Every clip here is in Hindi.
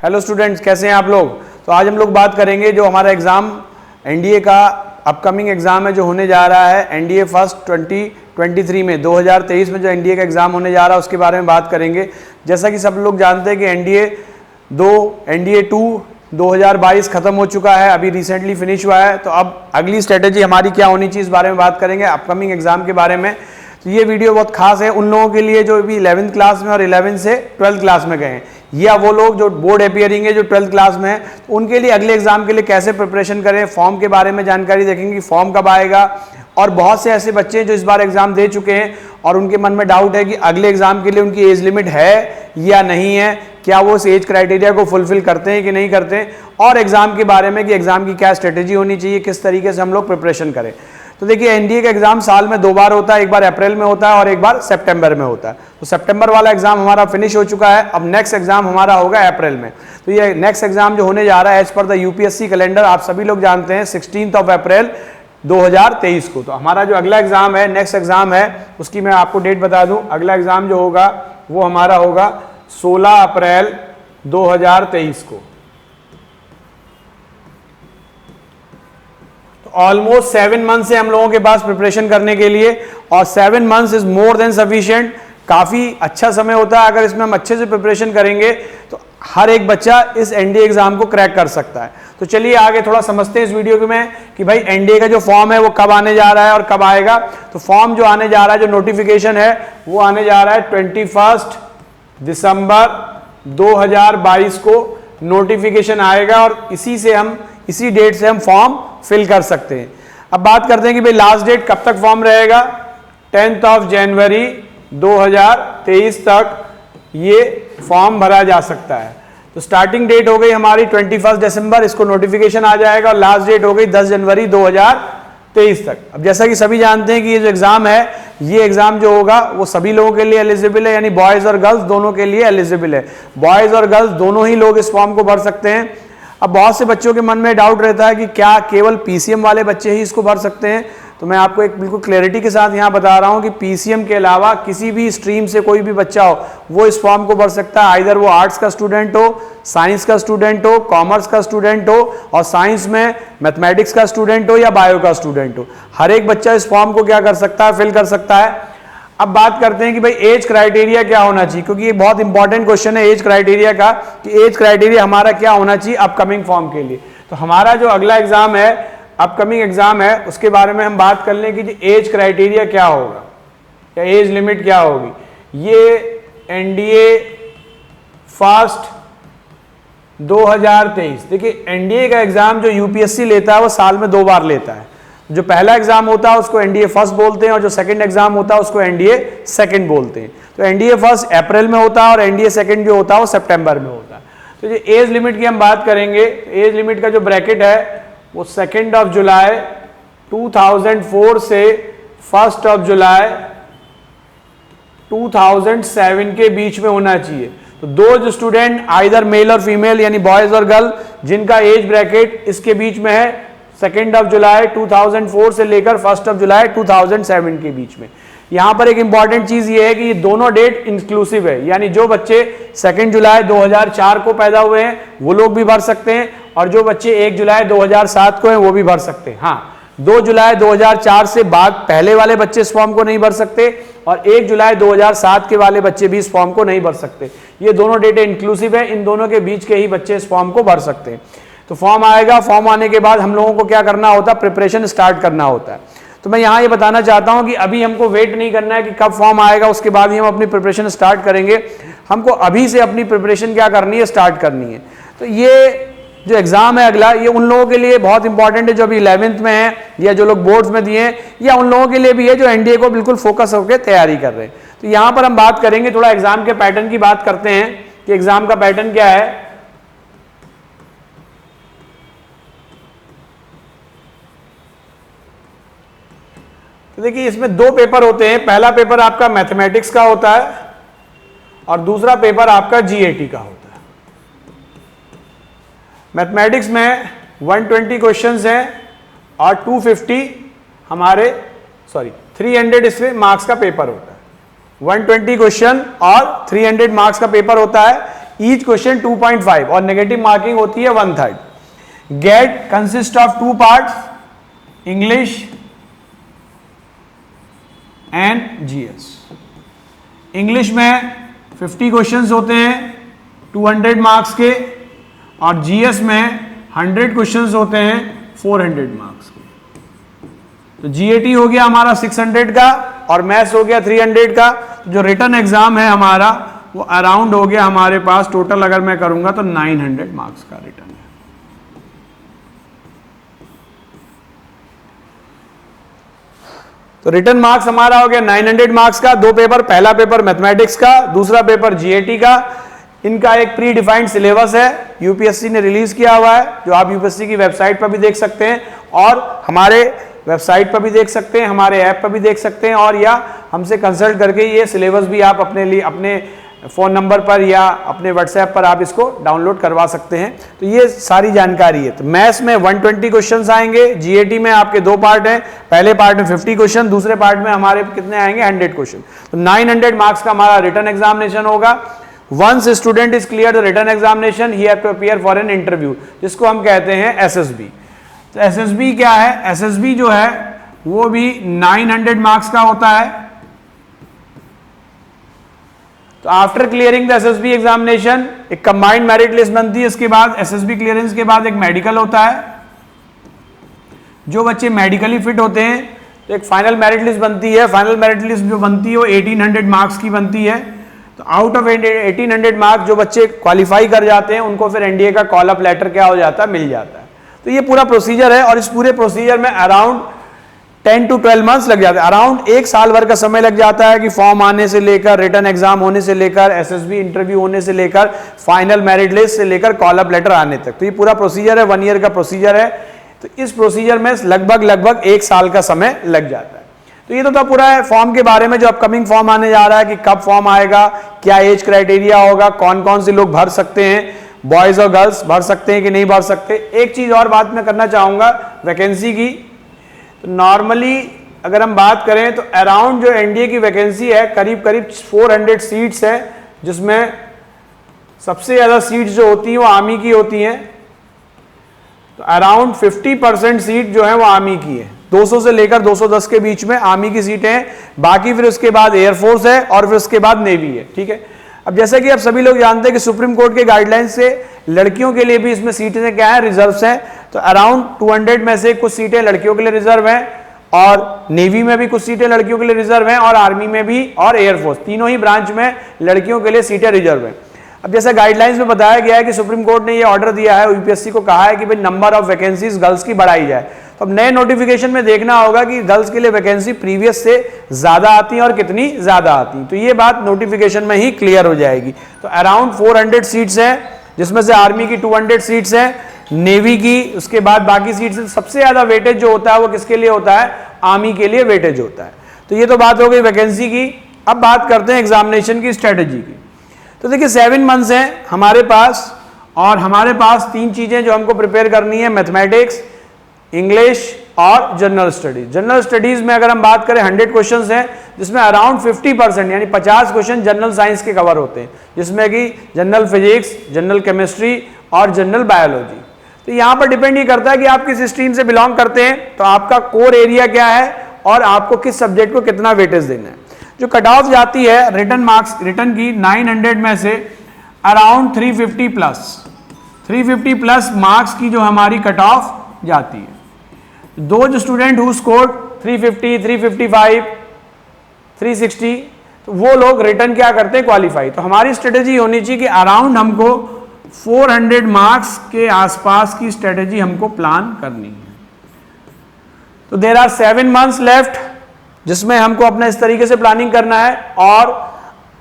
हेलो स्टूडेंट्स, कैसे हैं आप लोग। तो आज हम लोग बात करेंगे जो हमारा एग्ज़ाम एनडीए का अपकमिंग एग्ज़ाम है जो होने जा रहा है एनडीए फर्स्ट 2023 में 2023 में जो एनडीए का एग्ज़ाम होने जा रहा है उसके बारे में बात करेंगे। जैसा कि सब लोग जानते हैं कि एनडीए 2 2022 खत्म हो चुका है, अभी रिसेंटली फिनिश हुआ है। तो अब अगली स्ट्रेटेजी हमारी क्या होनी चाहिए इस बारे में बात करेंगे, अपकमिंग एग्ज़ाम के बारे में। तो ये वीडियो बहुत खास है उन लोगों के लिए जो भी 11th क्लास में और 11 से 12th क्लास में गए हैं, या वो लोग जो बोर्ड अपियरिंग है जो 12th क्लास में है, तो उनके लिए अगले एग्जाम के लिए कैसे प्रिपरेशन करें, फॉर्म के बारे में जानकारी देखेंगे कि फॉर्म कब आएगा। और बहुत से ऐसे बच्चे हैं जो इस बार एग्जाम दे चुके हैं और उनके मन में डाउट है कि अगले एग्जाम के लिए उनकी एज लिमिट है या नहीं है, क्या वो इस एज क्राइटेरिया को फुलफिल करते हैं कि नहीं करते हैं, और एग्जाम के बारे में कि एग्जाम की क्या स्ट्रेटेजी होनी चाहिए, किस तरीके से हम लोग प्रिपरेशन करें। तो देखिए एनडीए का एग्जाम साल में 2 बार होता है, एक बार अप्रैल में होता है और एक बार सितंबर में होता है। तो सितंबर वाला एग्जाम हमारा फिनिश हो चुका है, अब नेक्स्ट एग्जाम हमारा होगा अप्रैल में। तो ये नेक्स्ट एग्जाम जो होने जा रहा है as per the UPSC calendar, आप सभी लोग जानते हैं 16 अप्रैल 2023 को। तो हमारा जो अगला एग्जाम है, नेक्स्ट एग्जाम है, उसकी मैं आपको डेट बता दूं। अगला एग्जाम जो होगा वो हमारा होगा 16 अप्रैल 2023 को। ऑलमोस्ट 7 मंथ से हम लोगों के पास प्रिपरेशन करने के लिए, और 7 months is more than sufficient. काफी अच्छा समय होता है, अगर इसमें हम अच्छे से प्रिपरेशन करेंगे तो हर एक बच्चा इस एनडीए एग्जाम को क्रैक कर सकता है। तो चलिए आगे थोड़ा समझते हैं इस वीडियो में कि भाई एनडीए का जो फॉर्म है वो कब आने जा रहा है और कब आएगा। तो फॉर्म जो आने जा रहा है, जो नोटिफिकेशन है वो आने जा रहा है 21 दिसंबर 2022 को नोटिफिकेशन आएगा, और इसी डेट से हम फॉर्म फिल कर सकते हैं। अब बात करते हैं कि भाई लास्ट डेट कब तक फॉर्म रहेगा। 10 जनवरी 2023 तक ये फॉर्म भरा जा सकता है। तो स्टार्टिंग डेट हो गई हमारी 21 दिसंबर, इसको नोटिफिकेशन आ जाएगा, और लास्ट डेट हो गई 10 जनवरी 2023 तक। अब जैसा कि सभी जानते हैं कि ये जो एग्जाम है, ये एग्जाम जो होगा वो सभी लोगों के लिए एलिजिबल है, यानी बॉयज और गर्ल्स दोनों के लिए एलिजिबल है। बॉयज और गर्ल्स दोनों ही लोग इस फॉर्म को भर सकते हैं। अब बहुत से बच्चों के मन में डाउट रहता है कि क्या केवल पीसीएम वाले बच्चे ही इसको भर सकते हैं। तो मैं आपको एक बिल्कुल क्लैरिटी के साथ यहाँ बता रहा हूँ कि पीसीएम के अलावा किसी भी स्ट्रीम से कोई भी बच्चा हो वो इस फॉर्म को भर सकता है। आइदर वो आर्ट्स का स्टूडेंट हो, साइंस का स्टूडेंट हो, कॉमर्स का स्टूडेंट हो, और साइंस में मैथमेटिक्स का स्टूडेंट हो या बायो का स्टूडेंट हो, हर एक बच्चा इस फॉर्म को क्या कर सकता है, फिल कर सकता है। अब बात करते हैं कि भाई एज क्राइटेरिया क्या होना चाहिए, क्योंकि ये बहुत इंपॉर्टेंट क्वेश्चन है एज क्राइटेरिया का, कि एज क्राइटेरिया हमारा क्या होना चाहिए अपकमिंग फॉर्म के लिए। तो हमारा जो अगला एग्जाम है, अपकमिंग एग्जाम है, उसके बारे में हम बात कर लें कि एज क्राइटेरिया क्या होगा या एज लिमिट क्या होगी। ये एनडीए फर्स्ट 2023, देखिए एनडीए का एग्जाम जो यूपीएससी लेता है वो साल में 2 बार लेता है। जो पहला एग्जाम होता है उसको एनडीए फर्स्ट बोलते हैं, और जो सेकंड एग्जाम होता है उसको एनडीए सेकंड बोलते हैं। तो एनडीए फर्स्ट अप्रैल में होता है और एनडीए सेकंड जो होता है वो सितंबर में होता है। तो ये एज लिमिट की हम बात करेंगे, एज लिमिट का जो ब्रैकेट है वो 2 जुलाई 2004 से 1 जुलाई 2007 के बीच में होना चाहिए। तो दो जो स्टूडेंट आइदर मेल और फीमेल यानी बॉयज और गर्ल जिनका एज ब्रैकेट इसके बीच में है 2 जुलाई 2004 से लेकर 1 जुलाई 2007 के बीच में। यहां पर एक इंपॉर्टेंट चीज ये है कि ये दोनों डेट इंक्लूसिव है, यानी जो बच्चे 2 जुलाई 2004 को पैदा हुए हैं वो लोग भी भर सकते हैं, और जो बच्चे 1 जुलाई 2007 को हैं वो भी भर सकते हैं। हाँ, 2 जुलाई 2004 से बाद पहले वाले बच्चे इस फॉर्म को नहीं भर सकते, और 1 जुलाई 2007 के वाले बच्चे भी इस फॉर्म को नहीं भर सकते। ये दोनों डेटें इंक्लूसिव है, इन दोनों के बीच के ही बच्चे इस फॉर्म को भर सकते हैं। तो फॉर्म आएगा, फॉर्म आने के बाद हम लोगों को क्या करना होता है, प्रिपरेशन स्टार्ट करना होता है। तो मैं यहाँ ये बताना चाहता हूँ कि अभी हमको वेट नहीं करना है कि कब फॉर्म आएगा उसके बाद ही हम अपनी प्रिपरेशन स्टार्ट करेंगे। हमको अभी से अपनी प्रिपरेशन क्या करनी है, स्टार्ट करनी है। तो ये जो एग्जाम है अगला, ये उन लोगों के लिए बहुत इंपॉर्टेंट है जो अभी 11th में है, या जो लोग बोर्ड्स में दिए हैं, या उन लोगों के लिए भी है जो एनडीए को बिल्कुल फोकस होकर तैयारी कर रहे हैं। तो यहाँ पर हम बात करेंगे, थोड़ा एग्जाम के पैटर्न की बात करते हैं कि एग्जाम का पैटर्न क्या है। तो देखिए इसमें 2 पेपर होते हैं। पहला पेपर आपका मैथमेटिक्स का होता है और दूसरा पेपर आपका जीएटी का होता है। मैथमेटिक्स में 120 क्वेश्चंस हैं और 300 इसमें मार्क्स का पेपर होता है। 120 क्वेश्चन और 300 मार्क्स का पेपर होता है। ईच क्वेश्चन 2.5 और नेगेटिव मार्किंग होती है 1/3। Gate consist of 2 parts, English and GS. English में 50 क्वेश्चंस होते हैं 200 मार्क्स के, और जीएस में 100 क्वेश्चंस होते हैं 400 मार्क्स के। तो जीएटी हो गया हमारा 600 का और मैथ्स हो गया 300 का। तो जो रिटन एग्जाम है हमारा वो अराउंड हो गया हमारे पास, टोटल अगर मैं करूंगा तो 900 मार्क्स का रिटन है। तो रिटन मार्क्स हमारा हो गया 900 मार्क्स का। 2 पेपर, पहला पेपर मैथमेटिक्स का, दूसरा पेपर जीएटी का। इनका एक प्री डिफाइंड सिलेबस है, यूपीएससी ने रिलीज किया हुआ है, जो आप यूपीएससी की वेबसाइट पर भी देख सकते हैं और हमारे वेबसाइट पर भी देख सकते हैं, हमारे ऐप पर भी देख सकते हैं, और या हमसे कंसल्ट करके ये सिलेबस भी आप अपने लिए अपने फ़ोन नंबर पर या अपने व्हाट्सएप पर आप इसको डाउनलोड करवा सकते हैं। तो ये सारी जानकारी है। तो मैथ्स में 120 क्वेश्चंस आएंगे, जीएटी में आपके 2 पार्ट हैं, पहले पार्ट में 50 क्वेश्चन, दूसरे पार्ट में हमारे कितने आएंगे 100 क्वेश्चन। तो 900 मार्क्स का हमारा रिटन एग्जामिनेशन होगा। Once student is clear the written examination he have to appear for an interview, जिसको हम कहते हैं एसएसबी। तो एसएसबी क्या है? एसएसबी जो है वो भी 900 मार्क्स का होता है। तो after clearing the SSB examination एक कंबाइंड मेरिट लिस्ट बनती है। इसके बाद एसएसबी क्लियरेंस के बाद एक मेडिकल होता है। जो बच्चे मेडिकली फिट होते हैं तो एक फाइनल मेरिट लिस्ट बनती है। फाइनल मेरिट लिस्ट जो बनती है वो 1800 मार्क्स की बनती है। तो आउट ऑफ 1800 मार्क्स जो बच्चे क्वालिफाई कर जाते हैं उनको फिर एनडीए का कॉल अप लेटर क्या हो जाता है, मिल जाता है। तो ये पूरा प्रोसीजर है और इस पूरे प्रोसीजर में अराउंड 10 to 12 मंथ्स लग जाते हैं। अराउंड 1 साल भर का समय लग जाता है कि फॉर्म आने से लेकर, रिटन एग्जाम होने से लेकर, एसएसबी इंटरव्यू होने से लेकर, फाइनल मेरिट लिस्ट से लेकर कॉल अप लेटर आने तक। तो ये पूरा प्रोसीजर है, 1 ईयर का प्रोसीजर है। तो इस प्रोसीजर में लगभग 1 साल का समय लग जाता है। तो ये तो था पूरा फॉर्म के बारे में, जो अपकमिंग फॉर्म आने जा रहा है कि कब फॉर्म आएगा, क्या एज क्राइटेरिया होगा, कौन कौन से लोग भर सकते हैं, बॉयज और गर्ल्स भर सकते हैं कि नहीं भर सकते। एक चीज और बात मैं करना चाहूंगा वैकेंसी की। तो नॉर्मली अगर हम बात करें तो अराउंड जो एनडीए की वैकेंसी है करीब 400 सीट्स है, जिसमें सबसे ज्यादा सीट्स जो होती हैं वो आर्मी की होती हैं। तो अराउंड 50% सीट जो है वो आर्मी की है। 200 से लेकर 210 के बीच में आर्मी की सीटें हैं। बाकी फिर उसके बाद एयरफोर्स है और फिर उसके बाद नेवी है। ठीक है। अब जैसा कि आप सभी लोग जानते हैं कि सुप्रीम कोर्ट के गाइडलाइंस से लड़कियों के लिए भी इसमें सीटें क्या है, रिजर्व्स हैं। तो अराउंड 200 में से कुछ सीटें लड़कियों के लिए रिजर्व हैं, और नेवी में भी कुछ सीटें लड़कियों के लिए रिजर्व हैं, और आर्मी में भी, और एयरफोर्स, तीनों ही ब्रांच में लड़कियों के लिए सीटें रिजर्व हैं। अब जैसा गाइडलाइंस में बताया गया है कि सुप्रीम कोर्ट ने ये ऑर्डर दिया है, यूपीएससी को कहा है कि भाई नंबर ऑफ वैकेंसीज गर्ल्स की बढ़ाई जाए। तो अब नए नोटिफिकेशन में देखना होगा कि गर्ल्स के लिए वैकेंसी प्रीवियस से ज्यादा आती है और कितनी ज्यादा आती है। तो ये बात नोटिफिकेशन में ही क्लियर हो जाएगी। तो अराउंड 400 सीट्स हैं, जिसमें से आर्मी की 200 सीट्स हैं, नेवी की, उसके बाद बाकी सीट्स। सबसे ज्यादा वेटेज जो होता है वो किसके लिए होता है? आर्मी के लिए वेटेज होता है। तो ये तो बात हो गई वैकेंसी की। अब बात करते हैं एग्जामिनेशन की स्ट्रेटेजी की। तो देखिए 7 मंथ्स हैं हमारे पास, और हमारे पास 3 चीजें जो हमको प्रिपेयर करनी है, मैथमेटिक्स, इंग्लिश और जनरल स्टडीज। जनरल स्टडीज में अगर हम बात करें 100 क्वेश्चंस हैं, जिसमें अराउंड 50% यानी 50 क्वेश्चन जनरल साइंस के कवर होते हैं, जिसमें कि जनरल फिजिक्स, जनरल केमिस्ट्री और जनरल बायोलॉजी। तो यहाँ पर डिपेंड ये करता है कि आप किस स्ट्रीम से बिलोंग करते हैं, तो आपका कोर एरिया क्या है और आपको किस सब्जेक्ट को कितना वेटेज देना है। जो कट ऑफ जाती है रिटन मार्क्स, रिटन की 900 में से अराउंड 350 प्लस मार्क्स की जो हमारी कट ऑफ जाती है। दो जो स्टूडेंट हु स्कोर्ड 350, 355, 360, तो वो लोग रिटन क्या करते हैं, क्वालिफाई। तो हमारी स्ट्रेटेजी होनी चाहिए कि अराउंड हमको 400 मार्क्स के आसपास की स्ट्रेटेजी हमको प्लान करनी है। तो देयर आर 7 मंथ्स लेफ्ट, जिसमें हमको अपना इस तरीके से प्लानिंग करना है। और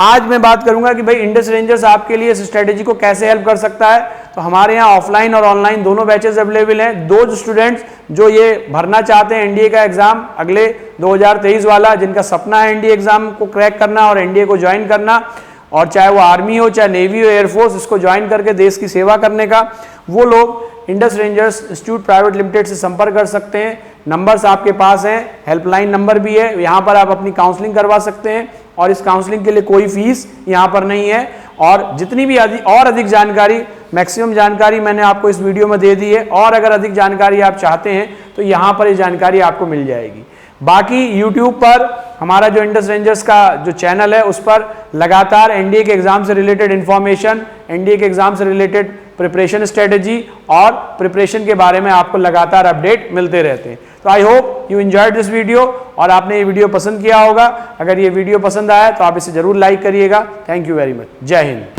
आज मैं बात करूंगा कि भाई इंडस रेंजर्स आपके लिए इस स्ट्रेटेजी को कैसे हेल्प कर सकता है। तो हमारे यहाँ ऑफलाइन और ऑनलाइन दोनों बैचेस अवेलेबल हैं। दो स्टूडेंट्स जो ये भरना चाहते हैं एनडीए का एग्जाम अगले 2023 वाला, जिनका सपना है एनडीए एग्जाम को क्रैक करना और एनडीए को ज्वाइन करना, और चाहे वो आर्मी हो, चाहे नेवी हो, एयरफोर्स, इसको ज्वाइन करके देश की सेवा करने का, वो लोग Indus rangers institute private limited से संपर्क कर सकते हैं। नंबर्स आपके पास हैं, हेल्पलाइन नंबर भी है, यहाँ पर आप अपनी काउंसलिंग करवा सकते हैं, और इस काउंसलिंग के लिए कोई फीस यहाँ पर नहीं है। और जितनी भी अधिक जानकारी, मैक्सिमम जानकारी मैंने आपको इस वीडियो में दे दी है, और अगर अधिक जानकारी आप चाहते हैं तो यहाँ पर ये जानकारी आपको मिल जाएगी। बाकी YouTube पर हमारा जो इंडस रेंजर्स का जो चैनल है उस पर लगातार एनडीए के एग्जाम से रिलेटेड इंफॉर्मेशन, एनडीए के एग्जाम से रिलेटेड प्रिपरेशन स्ट्रेटेजी और प्रिपरेशन के बारे में आपको लगातार अपडेट मिलते रहते हैं। तो I hope you enjoyed this video और आपने ये वीडियो पसंद किया होगा। अगर ये वीडियो पसंद आया तो आप इसे जरूर लाइक करिएगा। Thank you very much. जय हिंद।